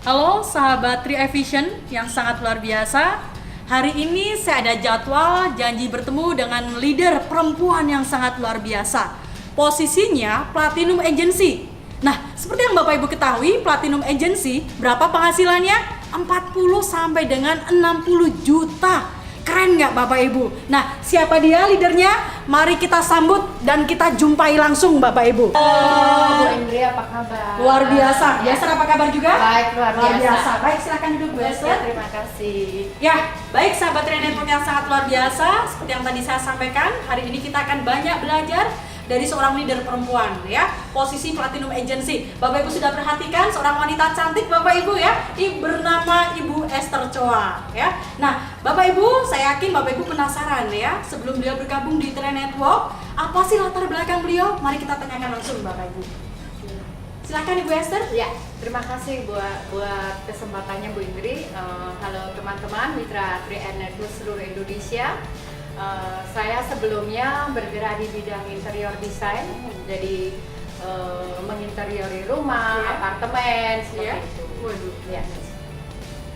Halo sahabat Tri Vision yang sangat luar biasa. Hari ini saya ada jadwal janji bertemu dengan leader perempuan yang sangat luar biasa. Posisinya Platinum Agency. Nah, seperti yang Bapak Ibu ketahui, Platinum Agency berapa penghasilannya? 40 sampai dengan 60 juta. Keren nggak Bapak Ibu? Nah, siapa dia leadernya? Mari kita sambut dan kita jumpai langsung Bapak Ibu. Bu Indri, apa kabar? Luar biasa. Ya. Esther apa kabar juga? Baik, luar biasa. Baik, silakan duduk Bu Esther. Terima kasih. Ya, baik sahabat Tri Network yang sangat luar biasa. Seperti yang tadi saya sampaikan, hari ini kita akan banyak belajar dari seorang leader perempuan ya, posisi Platinum Agency. Bapak Ibu sudah perhatikan seorang wanita cantik Bapak Ibu ya, ini bernama Ibu Esther Choa ya. Nah, Bapak Ibu, saya yakin Bapak Ibu penasaran ya, sebelum beliau bergabung di Tri Network, apa sih latar belakang beliau? Mari kita tanyakan langsung Bapak Ibu. Silakan Ibu Esther. Ya, terima kasih buat kesempatannya Bu Indri. Halo teman-teman mitra Tri Network seluruh Indonesia. Saya sebelumnya bergerak di bidang interior design, jadi menginteriori rumah, apartemen, seperti itu. Waduh. Ya.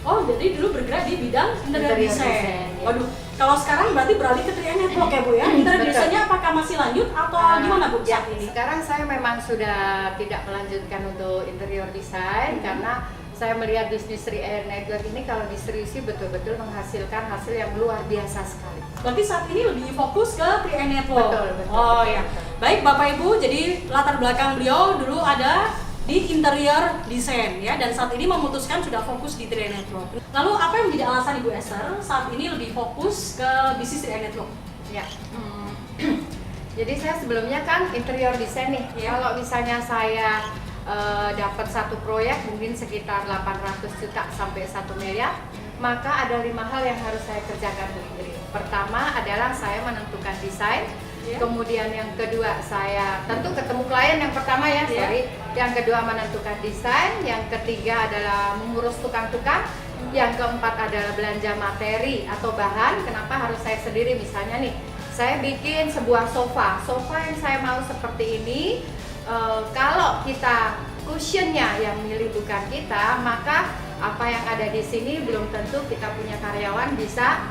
Oh, jadi dulu bergerak di bidang interior Interior design. design, ya. Waduh, kalau sekarang berarti beralih ke Tri Network ya Bu ya? Interior Betul. desainnya apakah masih lanjut atau gimana Bu Ya, saat ini? sekarang saya memang sudah tidak melanjutkan untuk interior design karena saya melihat bisnis Tri Network ini kalau diseriusi betul-betul menghasilkan hasil yang luar biasa sekali. Berarti saat ini lebih fokus ke Tri Network. Betul. Oh ya. Betul. Baik Bapak Ibu, jadi latar belakang beliau dulu ada di interior design ya, dan saat ini memutuskan sudah fokus di Tri Network. Lalu apa yang menjadi alasan Ibu Esther saat ini lebih fokus ke bisnis Tri Network? Ya. Jadi saya sebelumnya kan interior design nih. Ya. Kalau misalnya saya dapat satu proyek mungkin sekitar 800 juta sampai 1 miliar, maka ada 5 hal yang harus saya kerjakan Bu Indri. Pertama adalah saya menentukan desain. Ya. Kemudian yang kedua saya tentu ketemu klien yang pertama ya, sorry. Yang kedua menentukan desain, yang ketiga adalah mengurus tukang-tukang, yang keempat adalah belanja materi atau bahan. Kenapa harus saya sendiri? Misalnya nih, saya bikin sebuah sofa yang saya mau seperti ini. Kalau kita cushionnya yang milih bukan kita, maka apa yang ada di sini belum tentu kita punya karyawan bisa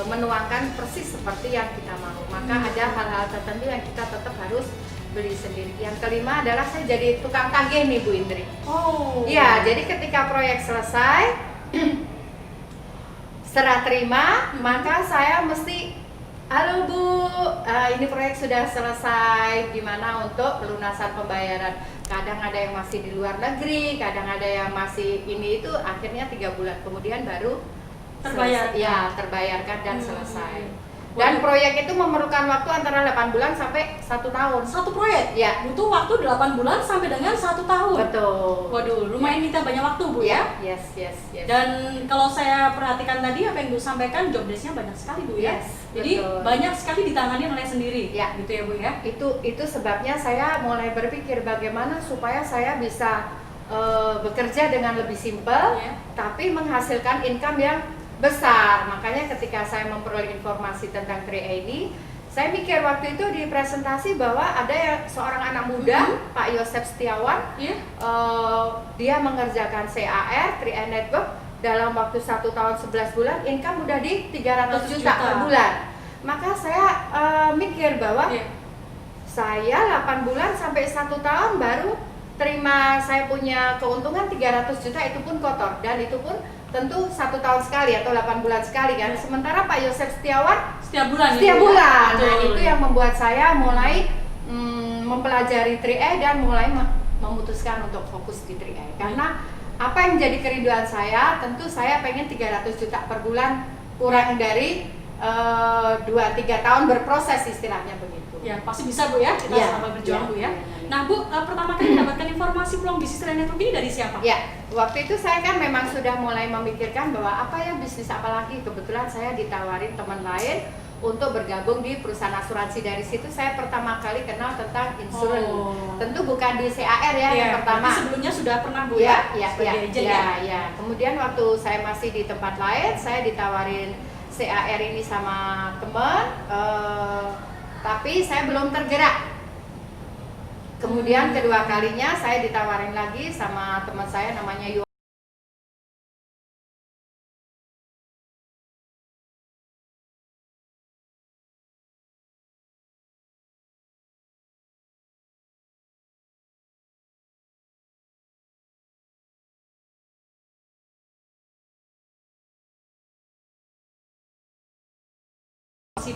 menuangkan persis seperti yang kita mau. Maka ada hal-hal tertentu yang kita tetap harus beli sendiri. Yang kelima adalah saya jadi tukang tagih nih Bu Indri. Oh. Iya, jadi ketika proyek selesai serah terima, maka saya mesti, halo Bu, ini proyek sudah selesai, gimana untuk pelunasan pembayaran? Kadang ada yang masih di luar negeri, kadang ada yang masih ini itu, akhirnya 3 bulan kemudian baru Terbayar. ya, terbayarkan dan selesai. Dan proyek itu memerlukan waktu antara 8 bulan sampai 1 tahun. Satu proyek? Ya. Butuh waktu 8 bulan sampai dengan 1 tahun. Betul. Waduh, lumayan kita banyak waktu Bu ya. Yes. Dan kalau saya perhatikan tadi apa yang Bu sampaikan, job desk-nya banyak sekali Bu ya. Yes, Jadi betul. banyak sekali ditangani oleh sendiri. Ya. Gitu ya Bu ya. Itu sebabnya saya mulai berpikir bagaimana supaya saya bisa bekerja dengan lebih simpel, Ya. tapi menghasilkan income yang besar. Makanya ketika saya memperoleh informasi tentang Tri ID, saya mikir waktu itu di presentasi bahwa ada seorang anak muda, Pak Yosef Setiawan, Iya. dia mengerjakan CAR, Tri Network, dalam waktu 1 tahun 11 bulan, income udah di 300 juta per bulan. Maka saya mikir bahwa Iya. saya 8 bulan sampai 1 tahun baru terima, saya punya keuntungan 300 juta, itu pun kotor, dan itu pun tentu 1 tahun sekali atau 8 bulan sekali kan. Sementara Pak Yosef Setiawan Setiap bulan. setiap ya, Bu, ya? bulan. Nah, Betul. itu yang membuat saya mulai mempelajari 3E dan mulai memutuskan untuk fokus di 3E. Karena apa yang jadi kerinduan saya, tentu saya pengen 300 juta per bulan, kurang dari 2-3 tahun berproses, istilahnya begitu. Ya, pasti bisa Bu ya. Kita Ya, sama berjuang ya, Bu ya. ya. Nah Bu, pertama kali mendapatkan informasi peluang bisnis Tri Network ini dari siapa? Ya, waktu itu saya kan memang sudah mulai memikirkan bahwa apa ya bisnis apa lagi. Kebetulan saya ditawarin teman lain untuk bergabung di perusahaan asuransi. Dari situ saya pertama kali kenal tentang insurance. Oh. Tentu bukan di CAR ya, yang pertama. Tapi sebelumnya sudah pernah Bu ya? Sebagai agent ya. Kemudian waktu saya masih di tempat lain, saya ditawarin CAR ini sama teman, tapi saya belum tergerak. Kemudian kedua kalinya saya ditawarin lagi sama teman saya namanya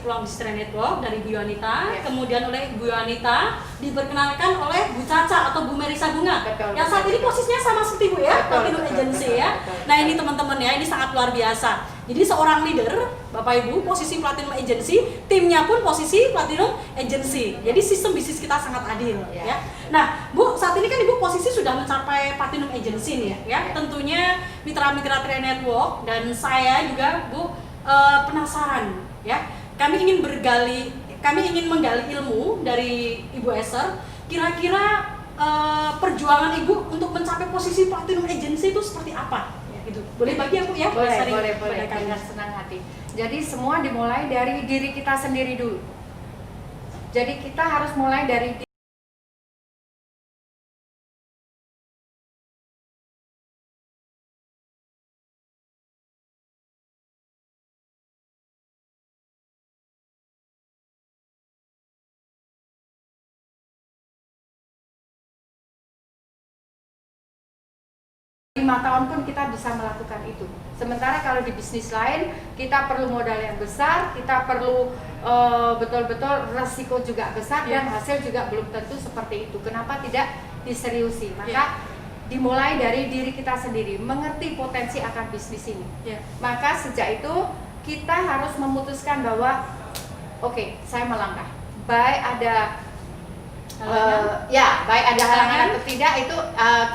Peluang Bisnis Network dari Bu Yonita, Yes. kemudian oleh Bu Yonita diperkenalkan oleh Bu Caca atau Bu Merisa Bunga. Betul, yang saat ini posisinya sama seperti Bu ya, Betul, Platinum betul, Agency betul, ya. betul. Nah ini teman-teman ya, ini sangat luar biasa. Jadi seorang leader, Bapak Ibu, posisi Platinum Agency, timnya pun posisi Platinum Agency. Jadi sistem bisnis kita sangat adil Ya. ya. Nah Bu, saat ini kan Ibu posisi sudah mencapai Platinum Agency nih ya. Ya. Tentunya mitra-mitra Tri Network dan saya juga Bu penasaran ya. Kami ingin menggali ilmu dari Ibu Esther. Kira-kira perjuangan Ibu untuk mencapai posisi Platinum Agency itu seperti apa? Ya, gitu. Boleh bagi aku ya? Boleh Kalian. dengan senang hati. Jadi semua dimulai dari diri kita sendiri dulu. Jadi kita harus mulai dari lima tahun pun kita bisa melakukan itu. Sementara kalau di bisnis lain kita perlu modal yang besar, kita perlu betul-betul resiko juga besar dan hasil juga belum tentu seperti itu. Kenapa tidak diseriusi? Maka dimulai dari diri kita sendiri, mengerti potensi akan bisnis ini. Maka sejak itu kita harus memutuskan bahwa oke, saya melangkah. Baik ada baik ada halangan atau tidak itu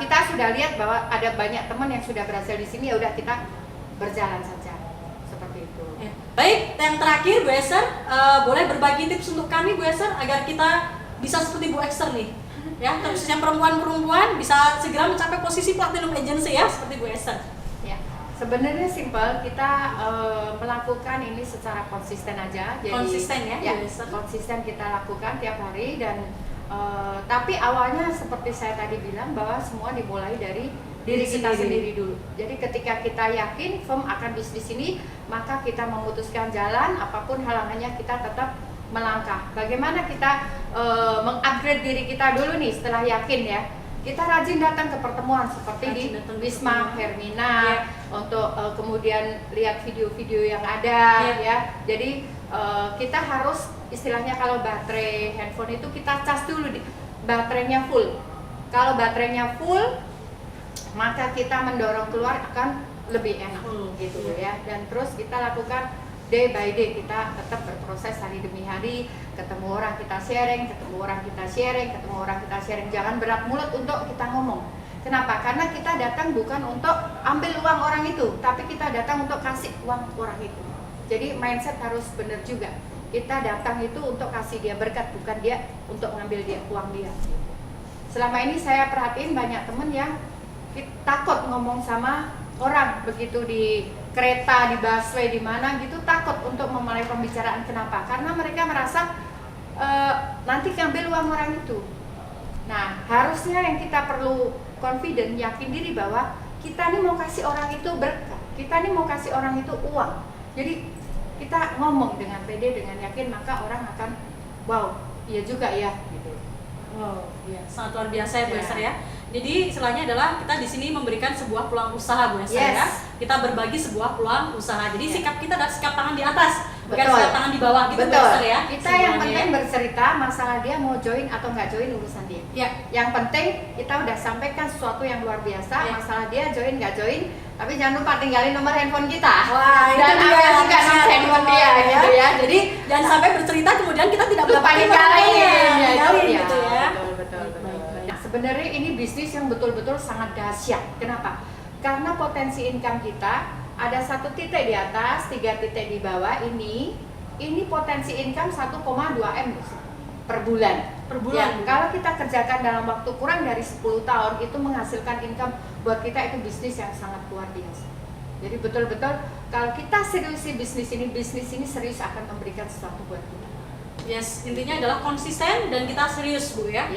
kita sudah lihat bahwa ada banyak teman yang sudah berhasil di sini, ya udah kita berjalan saja seperti itu. Ya. Baik, yang terakhir Bu Esther, boleh berbagi tips untuk kami Bu Esther agar kita bisa seperti Bu Esther nih, ya, khususnya perempuan-perempuan bisa segera mencapai posisi Platinum Agency ya, seperti Bu Esther. Ya, sebenarnya simpel, kita melakukan ini secara konsisten aja. Jadi, Konsisten ya, ya Bu Esther. konsisten kita lakukan tiap hari dan tapi awalnya seperti saya tadi bilang bahwa semua dimulai dari diri kita sendiri dulu. Jadi ketika kita yakin firm akan bisnis ini, maka kita memutuskan jalan, apapun halangannya kita tetap melangkah. Bagaimana kita mengupgrade diri kita dulu nih setelah yakin ya. Kita rajin datang ke pertemuan seperti di Wisma Hermina untuk kemudian lihat video-video yang ada ya. Jadi kita harus istilahnya kalau baterai handphone itu kita cas dulu baterainya full. Kalau baterainya full, maka kita mendorong keluar akan lebih enak gitu ya. Dan terus kita lakukan day by day, kita tetap berproses hari demi hari, ketemu orang kita sharing, ketemu orang kita sharing, ketemu orang kita sharing. Jangan berat mulut untuk kita ngomong. Kenapa? Karena kita datang bukan untuk ambil uang orang itu, tapi kita datang untuk kasih uang orang itu. Jadi mindset harus benar juga. Kita datang itu untuk kasih dia berkat, bukan dia untuk ngambil dia uang dia. Selama ini saya perhatiin banyak temen yang takut ngomong sama orang, begitu di kereta, di busway, di mana gitu, takut untuk memulai pembicaraan. Kenapa? Karena mereka merasa nanti ngambil uang orang itu. Nah, harusnya yang kita perlu confident, yakin diri bahwa kita nih mau kasih orang itu berkat, kita nih mau kasih orang itu uang. Jadi kita ngomong dengan pede, dengan yakin, maka orang akan wow, iya juga ya gitu. Wow, iya, sangat luar biasa ya Bu Esther ya. Jadi istilahnya adalah kita di sini memberikan sebuah peluang usaha Bu Esther ya. Kita berbagi sebuah peluang usaha. Jadi sikap kita adalah sikap tangan di atas, bukan sikap tangan di bawah gitu Bu Esther ya. Kita yang penting bercerita masalah dia mau join atau nggak join urusan dia. Yang penting kita udah sampaikan sesuatu yang luar biasa, masalah dia join nggak join. Tapi jangan lupa tinggalin nomor handphone kita. Wah, dan ambil juga nomor handphone dia gitu ya. Jadi jangan sampai bercerita kemudian kita tidak lupa ninggalin gitu ya. Betul. Nah, sebenarnya ini bisnis yang betul-betul sangat dahsyat. Kenapa? Karena potensi income kita ada 1 titik di atas, 3 titik di bawah. Ini potensi income 1,2 M per bulan. Ya, kalau kita kerjakan dalam waktu kurang dari 10 tahun, itu menghasilkan income buat kita itu bisnis yang sangat luar biasa. Jadi betul-betul kalau kita seriusi bisnis ini serius akan memberikan sesuatu buat kita. Yes, intinya adalah konsisten dan kita serius Bu ya.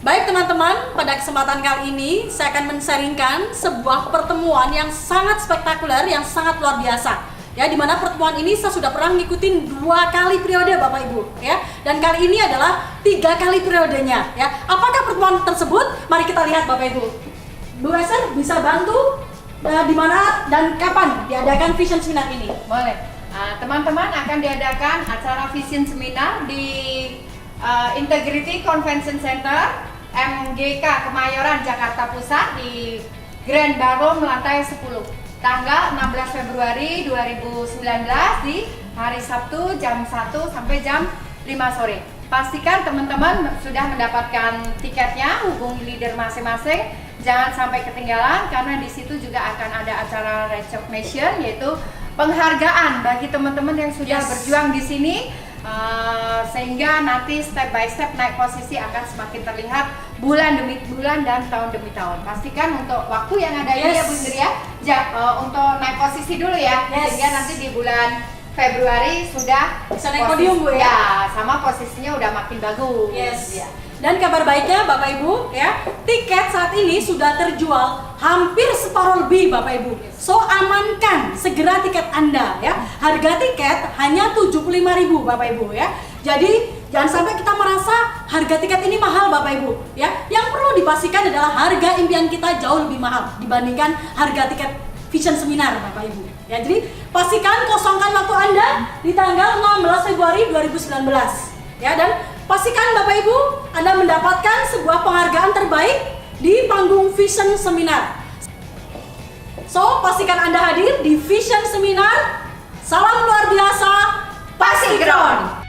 Baik teman-teman, pada kesempatan kali ini saya akan men-sharingkan sebuah pertemuan yang sangat spektakuler, yang sangat luar biasa. Ya, di mana pertemuan ini saya sudah pernah ngikutin 2 kali periode Bapak Ibu ya. Dan kali ini adalah 3 kali periodenya ya. Apakah pertemuan tersebut? Mari kita lihat Bapak Ibu. Bu Esther bisa bantu di mana dan kapan diadakan Vision Seminar ini? Boleh. Teman-teman akan diadakan acara Vision Seminar di Integrity Convention Center MGK Kemayoran Jakarta Pusat di Grand Ballroom lantai 10 tanggal 16 Februari 2019 di hari Sabtu jam 1 sampai jam 5 sore. Pastikan teman-teman sudah mendapatkan tiketnya, hubungi leader masing-masing. Jangan sampai ketinggalan karena di situ juga akan ada acara recognition, yaitu penghargaan bagi teman-teman yang sudah berjuang di sini, sehingga nanti step by step naik posisi akan semakin terlihat bulan demi bulan dan tahun demi tahun. Pastikan untuk waktu yang ada ini ya Bu Indri ya, untuk naik posisi dulu ya, sehingga nanti di bulan Februari sudah bisa naik podium Bu ya. Sama posisinya udah makin bagus. Ya. Dan kabar baiknya Bapak Ibu ya, tiket saat ini sudah terjual hampir separuh lebih Bapak Ibu. So amankan segera tiket Anda ya. Harga tiket hanya 75.000 Bapak Ibu ya. Jadi jangan sampai kita merasa harga tiket ini mahal Bapak Ibu ya. Yang perlu dipastikan adalah harga impian kita jauh lebih mahal dibandingkan harga tiket Vision Seminar Bapak Ibu. Ya, jadi pastikan kosongkan waktu Anda di tanggal 16 Februari 2019 ya, dan pastikan Bapak Ibu Anda mendapatkan sebuah penghargaan terbaik di panggung Vision Seminar. So, pastikan Anda hadir di Vision Seminar. Salam luar biasa, Pasigron.